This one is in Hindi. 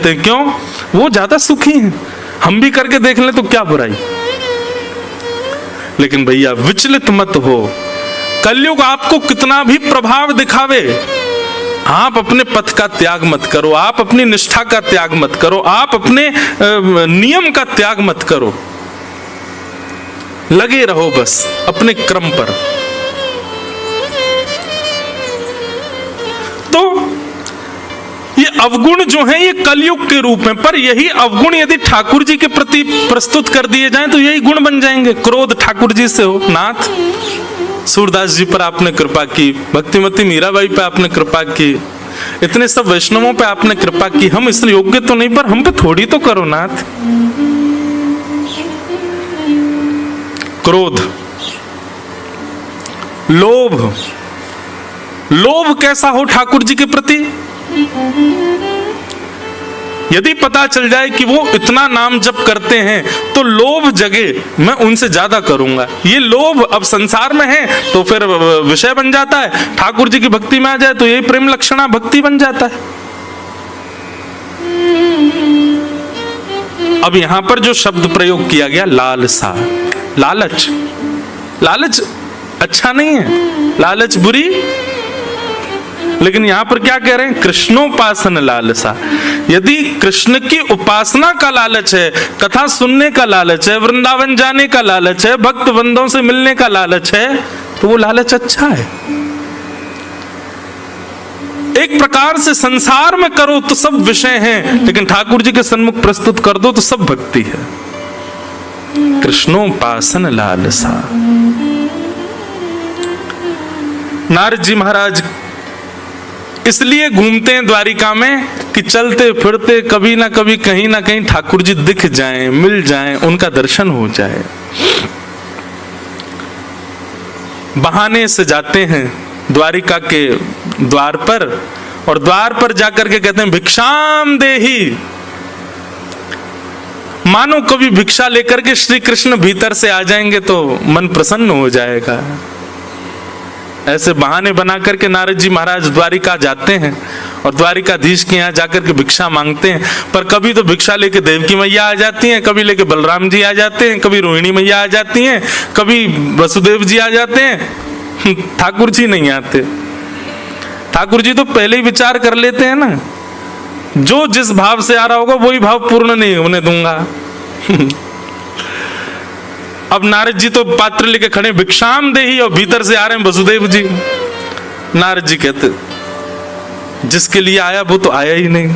लेते हैं। क्यों? वो ज्यादा सुखी हैं, हम भी करके देख लें तो क्या बुराई। लेकिन भैया विचलित मत हो, कलयुग आपको कितना भी प्रभाव दिखावे, आप अपने पथ का त्याग मत करो, आप अपनी निष्ठा का त्याग मत करो, आप अपने नियम का त्याग मत करो, लगे रहो बस अपने क्रम पर। तो ये अवगुण जो हैं ये कलयुग के रूप में, पर यही अवगुण यदि ठाकुर जी के प्रति प्रस्तुत कर दिए जाएं तो यही गुण बन जाएंगे। क्रोध ठाकुर जी से हो, नाथ सूरदास जी पर आपने कृपा की, भक्तिमती मीराबाई पे आपने कृपा की, इतने सब वैष्णवों पे आपने कृपा की, हम इस योग्य तो नहीं पर हम पे थोड़ी तो करो नाथ। क्रोध, लोभ, लोभ कैसा हो ठाकुर जी के प्रति? यदि पता चल जाए कि वो इतना नाम जप करते हैं तो लोभ जगे, मैं उनसे ज्यादा करूंगा, ये लोभ अब संसार में है तो फिर विषय बन जाता है। ठाकुर जी की भक्ति में आ जाए तो यही प्रेम लक्षणा भक्ति बन जाता है। अब यहां पर जो शब्द प्रयोग किया गया लालसा, लालच, लालच अच्छा नहीं है, लालच बुरी, लेकिन यहां पर क्या कह रहे हैं? कृष्णोपासन लालसा। यदि कृष्ण की उपासना का लालच है, कथा सुनने का लालच है, वृंदावन जाने का लालच है, भक्त बंदों से मिलने का लालच है, तो वो लालच अच्छा है। एक प्रकार से संसार में करो तो सब विषय हैं, लेकिन ठाकुर जी के सन्मुख प्रस्तुत कर दो तो सब भक्ति है। कृष्णोपासन लालसा। नारद जी महाराज इसलिए घूमते हैं द्वारिका में कि चलते फिरते कभी ना कभी कहीं ना कहीं ठाकुर जी दिख जाएं, मिल जाएं, उनका दर्शन हो जाए। बहाने से जाते हैं द्वारिका के द्वार पर, और द्वार पर जाकर के कहते हैं भिक्षाम देहि। मानो कभी भिक्षा लेकर के श्री कृष्ण भीतर से आ जाएंगे तो मन प्रसन्न हो जाएगा। ऐसे बहाने बना करके नारद जी महाराज द्वारिका जाते हैं और द्वारिकाधीश के यहाँ जाकर के भिक्षा मांगते हैं। पर कभी तो भिक्षा लेके देवकी मैया आ जाती हैं, कभी लेके बलराम जी आ जाते हैं, कभी रोहिणी मैया आ जाती हैं, कभी वसुदेव जी आ जाते हैं, ठाकुर जी नहीं आते। ठाकुर जी तो पहले ही विचार कर लेते हैं ना, जो जिस भाव से आ रहा होगा वही भाव पूर्ण नहीं होने दूंगा। अब नारद जी तो पात्र लेके खड़े भिक्षाम देहि, और भीतर से आ रहे हैं वसुदेव जी। नारद जी कहते जिसके लिए आया वो तो आया ही नहीं।